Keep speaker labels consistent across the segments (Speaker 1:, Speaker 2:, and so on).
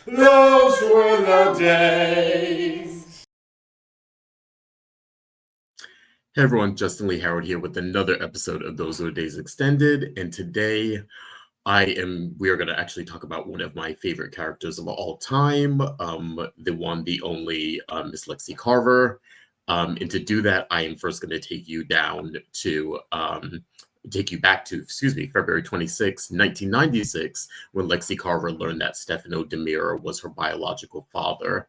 Speaker 1: Those were the days.
Speaker 2: Hey everyone, Justin Lee Howard here with another episode of Those Were the Days Extended, and today we are going to actually talk about one of my favorite characters of all time, the one, the only Miss Lexie Carver. And to do that, I am first going to take you back to, February 26, 1996, when Lexie Carver learned that Stefano DiMera was her biological father.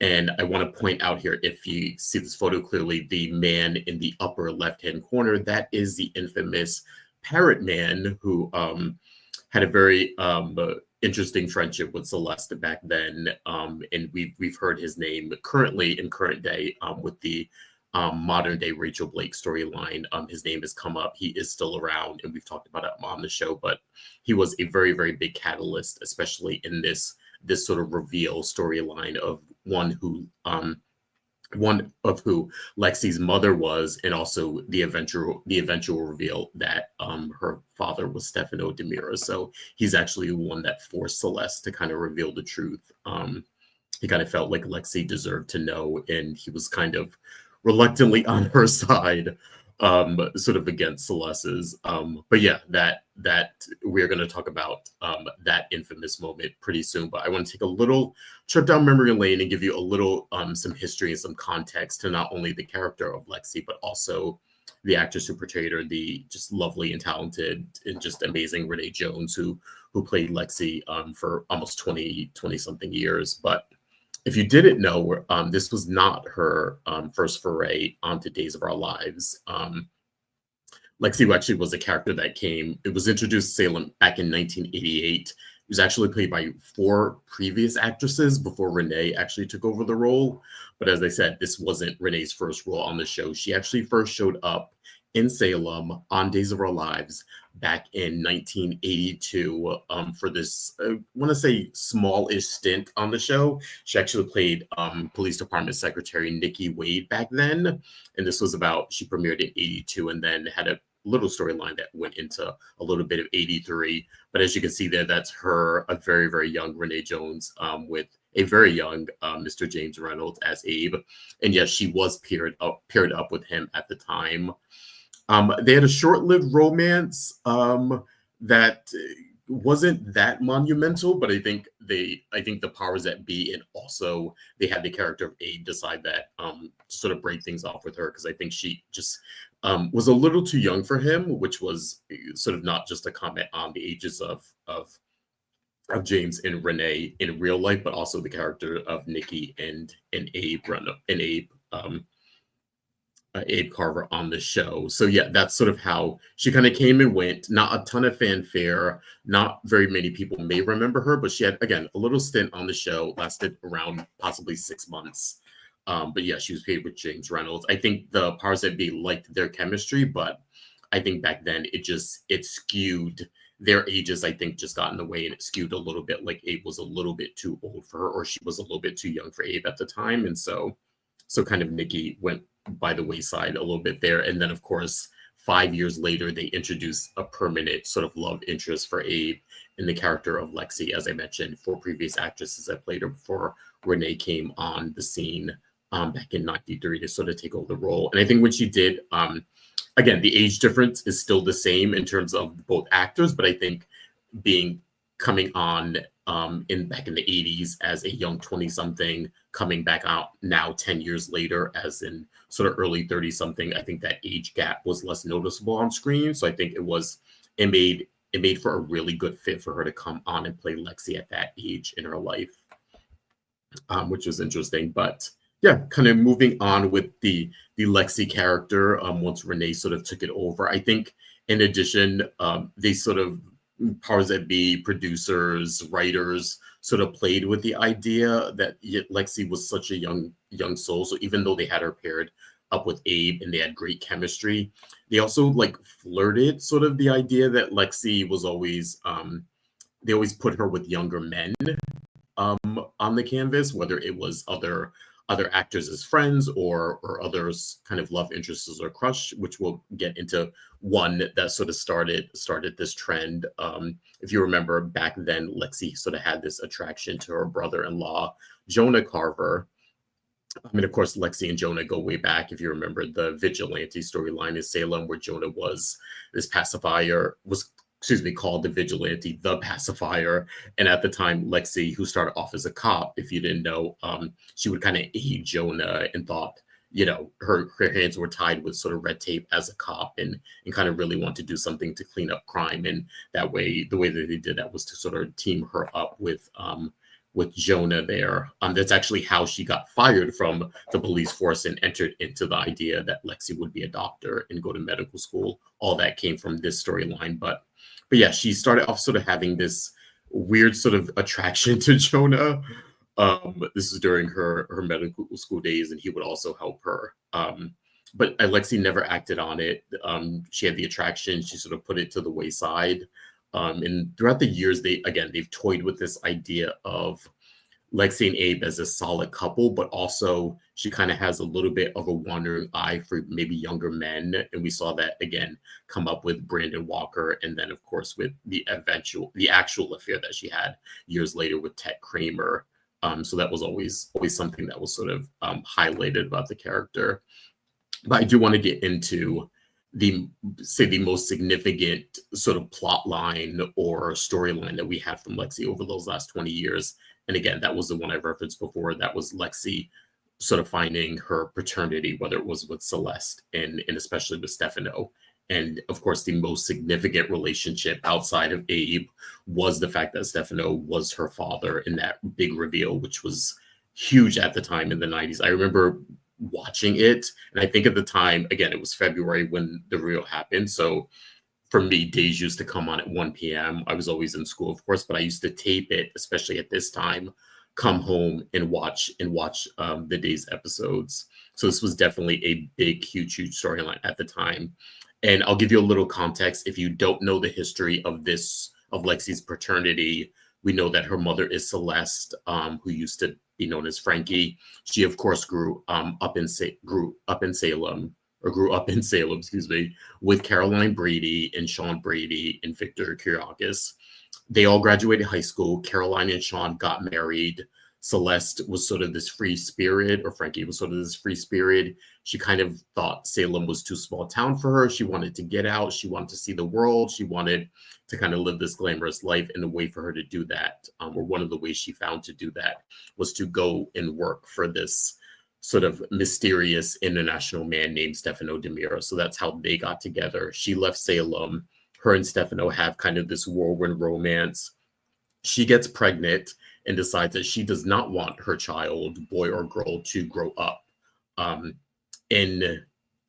Speaker 2: And I want to point out here, if you see this photo clearly, the man in the upper left-hand corner, that is the infamous Parrot Man, who had a very interesting friendship with Celeste back then. And we've heard his name currently in current day with the modern day Rachel Blake storyline. His name has come up. He is still around, and we've talked about it on the show, but he was a very, very big catalyst, especially in this sort of reveal storyline of one of who Lexie's mother was, and also the eventual reveal that her father was Stefano DiMera. So he's actually the one that forced Celeste to kind of reveal the truth. He kind of felt like Lexie deserved to know, and he was kind of reluctantly on her side, sort of against Celeste's. But yeah, that we're going to talk about that infamous moment pretty soon. But I want to take a little trip down memory lane and give you a little some history and some context to not only the character of Lexie, but also the actress who portrayed her, the just lovely and talented and just amazing Renee Jones, who played Lexie for almost 20 something years. But if you didn't know, this was not her first foray onto Days of Our Lives. Lexie actually was a character that it was introduced to Salem back in 1988. It was actually played by 4 previous actresses before Renee actually took over the role. But as I said, this wasn't Renee's first role on the show. She actually first showed up in Salem on Days of Our Lives back in 1982 for this, I want to say, small-ish stint on the show. She actually played Police Department Secretary Nikki Wade back then. And this was she premiered in 82 and then had a little storyline that went into a little bit of 83. But as you can see there, that's her, a very, very young Renee Jones with a very young Mr. James Reynolds as Abe. And yes, she was paired up with him at the time. They had a short-lived romance that wasn't that monumental, but I think the powers that be, and also they had the character of Abe decide that to sort of break things off with her, because I think she just was a little too young for him, which was sort of not just a comment on the ages of James and Renee in real life, but also the character of Nikki and Abe Carver on the show. So yeah, that's sort of how she kind of came and went. Not a ton of fanfare. Not very many people may remember her, but she had, again, a little stint on the show, lasted around possibly 6 months. But yeah, she was paid with James Reynolds. I think the powers that be liked their chemistry, but I think back then it skewed their ages. I think just got in the way, and it skewed a little bit. Like Abe was a little bit too old for her, or she was a little bit too young for Abe at the time, and so kind of Nikki went by the wayside a little bit there. And then, of course, 5 years later, they introduced a permanent sort of love interest for Abe in the character of Lexie. As I mentioned, 4 previous actresses that played her before Renee came on the scene back in 93 to sort of take over the role. And I think when she did, again, the age difference is still the same in terms of both actors, but I think coming on back in the 80s as a young 20-something, coming back out now 10 years later as in sort of early 30-something, I think that age gap was less noticeable on screen. So I think it made for a really good fit for her to come on and play Lexie at that age in her life, which was interesting. But yeah, kind of moving on with the Lexie character, once Renee sort of took it over, I think in addition, they sort of powers that be, producers, writers, sort of played with the idea that Lexie was such a young soul. So even though they had her paired up with Abe and they had great chemistry, they also like flirted sort of the idea that Lexie was always they always put her with younger men on the canvas, whether it was other other actors as friends or others kind of love interests or crush, which we'll get into. One that sort of started this trend. If you remember back then, Lexi sort of had this attraction to her brother-in-law, Jonah Carver. I mean, of course, Lexi and Jonah go way back. If you remember the vigilante storyline in Salem, where Jonah was this pacifier, was, excuse me, called the vigilante, the pacifier. And at the time, Lexi, who started off as a cop, if you didn't know, she would kind of aid Jonah and thought, her hands were tied with sort of red tape as a cop, and kind of really want to do something to clean up crime. And that way, the way that they did that was to sort of team her up with Jonah there. That's actually how she got fired from the police force and entered into the idea that Lexi would be a doctor and go to medical school. All that came from this storyline. But yeah, she started off sort of having this weird sort of attraction to Jonah. This is during her medical school days, and he would also help her. But Lexi never acted on it. She had the attraction. She sort of put it to the wayside. And throughout the years, they've toyed with this idea of Lexi and Abe as a solid couple, but also she kind of has a little bit of a wandering eye for maybe younger men. And we saw that again come up with Brandon Walker, and then of course with the actual affair that she had years later with Ted Kramer. So that was always something that was sort of highlighted about the character. But I do want to get into the most significant sort of plot line or storyline that we had from Lexi over those last 20 years. And again, that was the one I referenced before. That was Lexi sort of finding her paternity, whether it was with Celeste and especially with Stefano. And of course, the most significant relationship outside of Abe was the fact that Stefano was her father in that big reveal, which was huge at the time in the 90s. I remember watching it, and I think at the time, again, it was February when the reveal happened. So for me, days used to come on at 1 p.m. I was always in school, of course, but I used to tape it, especially at this time, come home and watch the day's episodes. So this was definitely a big, huge storyline at the time. And I'll give you a little context. If you don't know the history of Lexi's paternity, we know that her mother is Celeste, who used to be known as Frankie. She, of course, grew up in Salem, excuse me, with Caroline Brady and Sean Brady and Victor Kiriakis. They all graduated high school. Caroline and Sean got married. Celeste was sort of this free spirit, or Frankie was sort of this free spirit. She kind of thought Salem was too small a town for her. She wanted to get out. She wanted to see the world. She wanted to kind of live this glamorous life. And the way for her to do that, or one of the ways she found to do that, was to go and work for this sort of mysterious international man named Stefano DiMera. So that's how they got together. She left Salem. Her and Stefano have kind of this whirlwind romance. She gets pregnant and decides that she does not want her child, boy or girl, to grow up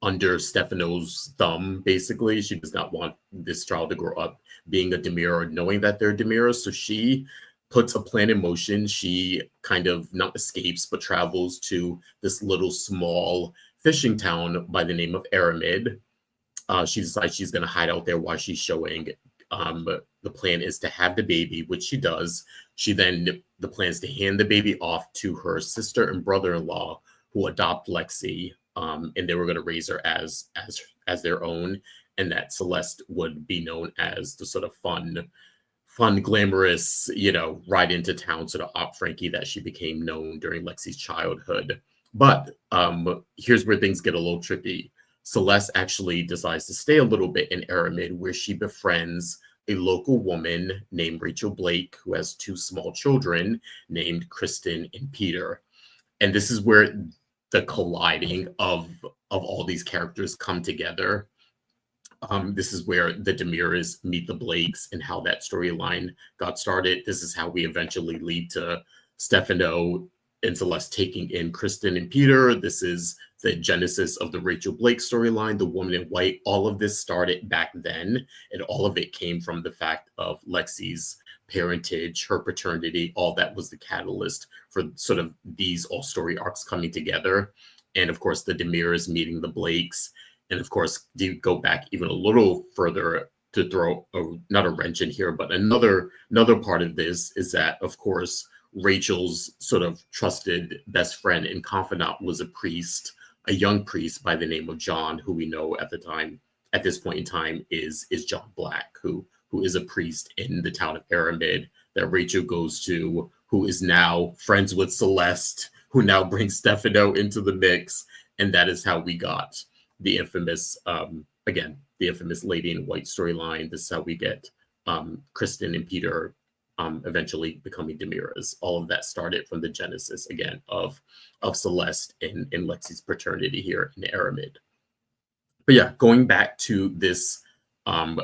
Speaker 2: under Stefano's thumb, basically. She does not want this child to grow up being a DiMera, knowing that they're DiMera. So she puts a plan in motion. She kind of not escapes, but travels to this little small fishing town by the name of Aramid. She decides she's going to hide out there while she's showing. The plan is to have the baby, which she does. The plan is to hand the baby off to her sister and brother-in-law, who adopt Lexi, and they were going to raise her as their own, and that Celeste would be known as the sort of fun, glamorous, ride into town sort of op Frankie that she became known during Lexi's childhood. But here's where things get a little tricky. Celeste actually decides to stay a little bit in Aramid, where she befriends a local woman named Rachel Blake, who has two small children named Kristen and Peter. And this is where the colliding of all these characters come together. This is where the DiMeras meet the Blakes and how that storyline got started. This is how we eventually lead to Stefano and Celeste taking in Kristen and Peter. This is the genesis of the Rachel Blake storyline, the woman in white. All of this started back then, and all of it came from the fact of Lexi's parentage, her paternity. All that was the catalyst for sort of these all story arcs coming together. And of course, the DiMeras meeting the Blakes. And of course, to go back even a little further to throw not a wrench in here, but another part of this is that, of course, Rachel's sort of trusted best friend and confidant was a young priest by the name of John, who we know at this point in time is John Black, who is a priest in the town of Aramid that Rachel goes to, who is now friends with Celeste, who now brings Stefano into the mix. And that is how we got the infamous, the infamous Lady in White storyline. This is how we get Kristen and Peter eventually becoming DiMeras. All of that started from the genesis, again, of Celeste and Lexie's paternity here in Aramid. But yeah, going back to this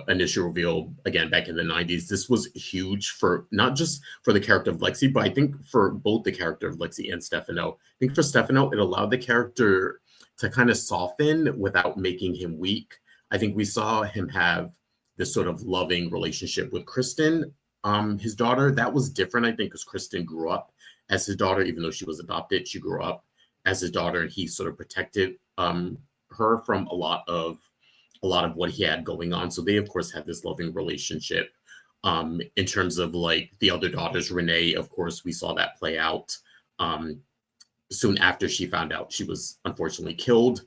Speaker 2: initial reveal, again, back in the 90s, this was huge for not just for the character of Lexie, but I think for both the character of Lexie and Stefano. I think for Stefano, it allowed the character to kind of soften without making him weak. I think we saw him have this sort of loving relationship with Kristen, his daughter. That was different, I think, because Kristen grew up as his daughter, even though she was adopted. She grew up as his daughter, and he sort of protected her from a lot of what he had going on. So they, of course, had this loving relationship. In terms of like the other daughters, Renee, of course, we saw that play out soon after she found out she was unfortunately killed.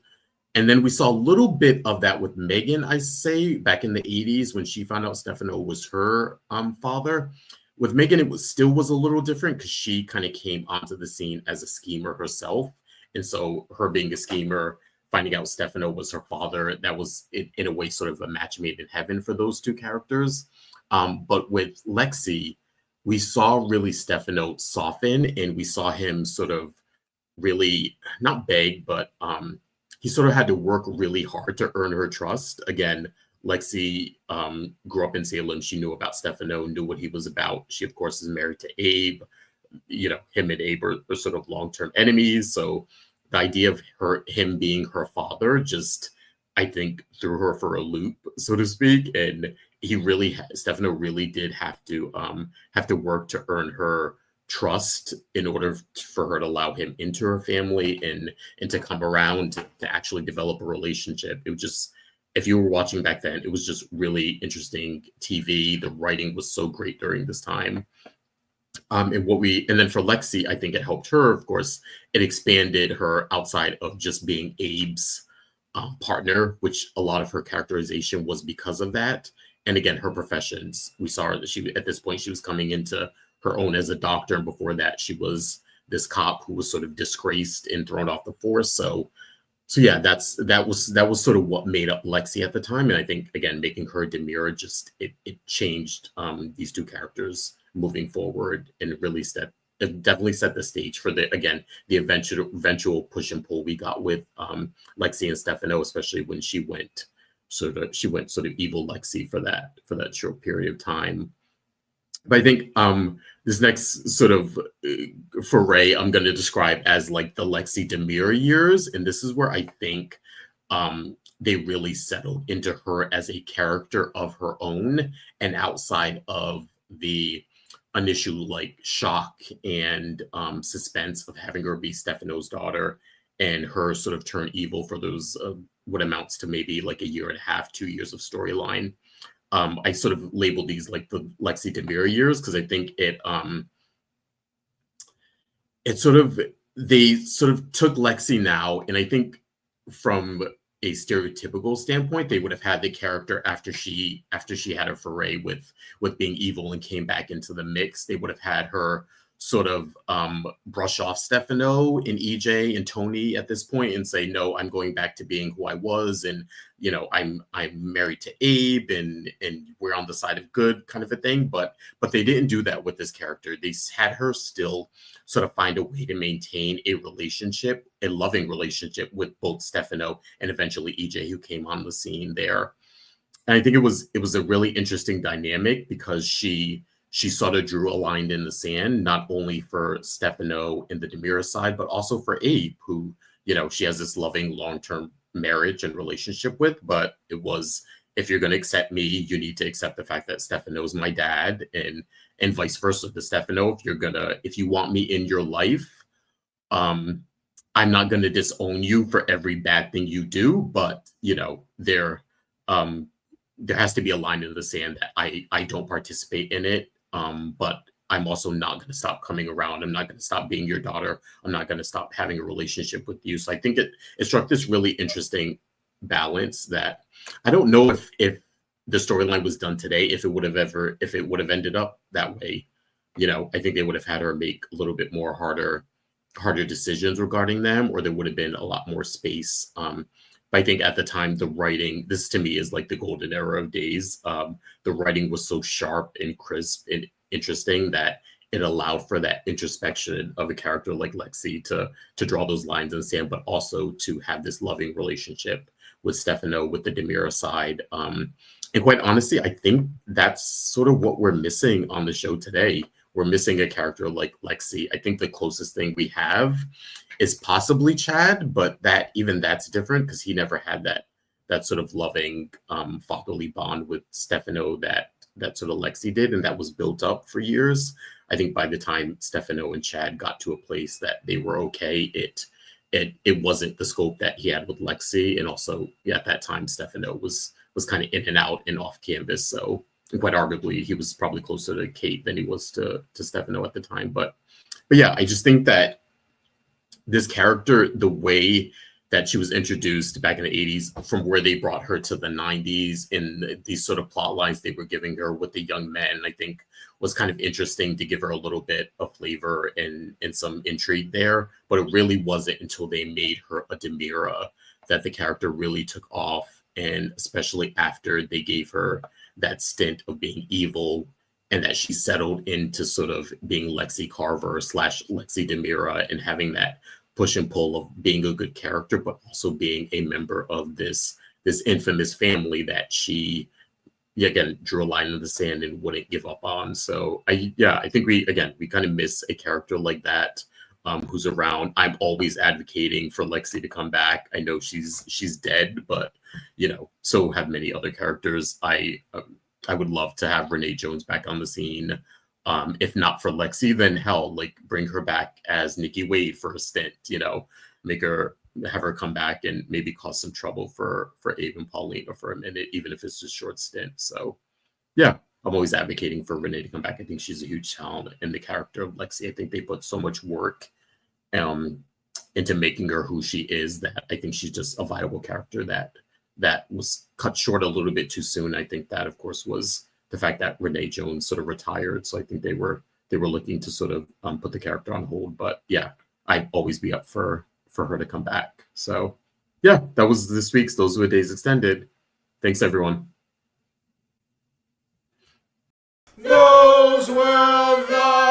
Speaker 2: And then we saw a little bit of that with Megan, I say, back in the 80s when she found out Stefano was her father. With Megan, it was a little different because she kind of came onto the scene as a schemer herself. And so her being a schemer, finding out Stefano was her father, that was, in a way, sort of a match made in heaven for those two characters. But with Lexie, we saw really Stefano soften, and we saw him sort of really, not beg, but he sort of had to work really hard to earn her trust. Again, Lexie grew up in Salem. She knew about Stefano, knew what he was about. She, of course, is married to Abe. You know, him and Abe are sort of long-term enemies. So the idea of him being her father just, I think, threw her for a loop, so to speak. And Stefano really did have to work to earn her trust in order for her to allow him into her family and to come around to actually develop a relationship. It was just, if you were watching back then, it was just really interesting TV. The writing was so great during this time. And then for Lexie, I think it helped her. Of course, it expanded her outside of just being Abe's partner, which a lot of her characterization was because of that. And again, her professions. We saw her that at this point, she was coming into her own as a doctor, and before that, she was this cop who was sort of disgraced and thrown off the force. So yeah, that was sort of what made up Lexie at the time. And I think, again, making her DiMera, just it changed these two characters moving forward, and it definitely set the stage for the eventual push and pull we got with Lexie and Stefano, especially when she went sort of evil Lexie for that short period of time. But I think this next sort of foray I'm going to describe as like the Lexie DiMera years, and this is where I think they really settled into her as a character of her own, and outside of the initial like shock and suspense of having her be Stefano's daughter and her sort of turn evil for those what amounts to maybe like a year and a half, 2 years of storyline. I sort of labeled these like the Lexie DiMera years because I think they sort of took Lexie now, and I think from a stereotypical standpoint, they would have had the character after she had a foray with being evil and came back into the mix. They would have had her sort of brush off Stefano and EJ and Tony at this point and say, no, I'm going back to being who I was, and you know, I'm married to Abe, and we're on the side of good, kind of a thing. But they didn't do that with this character. They had her still sort of find a way to maintain a loving relationship with both Stefano and eventually EJ, who came on the scene there. And I think it was a really interesting dynamic because she sort of drew a line in the sand, not only for Stefano and the DiMera side, but also for Abe, who, you know, she has this loving long-term marriage and relationship with. But it was, if you're going to accept me, you need to accept the fact that Stefano's my dad, and vice versa to Stefano. If you want me in your life, I'm not going to disown you for every bad thing you do, but you know, there has to be a line in the sand that I don't participate in it. But I'm also not going to stop coming around. I'm not going to stop being your daughter. I'm not going to stop having a relationship with you. So I think it struck this really interesting balance that I don't know if the storyline was done today, if it would have ended up that way. I think they would have had her make a little bit more harder decisions regarding them, or there would have been a lot more space. But I think at the time, the writing, this to me is like the golden era of Days. The writing was so sharp and crisp and interesting that it allowed for that introspection of a character like Lexi to draw those lines in the sand, but also to have this loving relationship with Stefano, with the DiMera side. And quite honestly, I think that's sort of what we're missing on the show today. We're missing a character like Lexi. I think the closest thing we have is possibly Chad, but that's different because he never had that sort of loving fatherly bond with Stefano that sort of Lexi did, and that was built up for years. I think by the time Stefano and Chad got to a place that they were okay, it wasn't the scope that he had with Lexi, and also at that time Stefano was kind of in and out and off canvas, so quite arguably he was probably closer to Kate than he was to Stefano at the time. But yeah, I just think that this character, the way that she was introduced back in the 80s, from where they brought her to the 90s, in these sort of plot lines they were giving her with the young men, I think was kind of interesting to give her a little bit of flavor and some intrigue there. But it really wasn't until they made her a DiMera that the character really took off, and especially after they gave her that stint of being evil, and that she settled into sort of being Lexie Carver / Lexi DiMera, and having that push and pull of being a good character, but also being a member of this infamous family that she, again, drew a line in the sand and wouldn't give up on. So I think we kind of miss a character like that, who's around. I'm always advocating for Lexi to come back. I know she's dead, but so have many other characters. I would love to have Renee Jones back on the scene. If not for Lexi, then hell, like bring her back as Nikki Wade for a stint. Have her come back and maybe cause some trouble for Abe and Paulina for a minute, even if it's just short stint. So yeah, I'm always advocating for Renee to come back. I think she's a huge talent in the character of Lexi. I think they put so much work into making her who she is that I think she's just a viable character that was cut short a little bit too soon. I think that, of course, was the fact that Renee Jones sort of retired. So I think they were looking to sort of put the character on hold. But yeah, I'd always be up for her to come back. So yeah, that was this week's Those Were Days Extended. Thanks, everyone.
Speaker 1: Those were the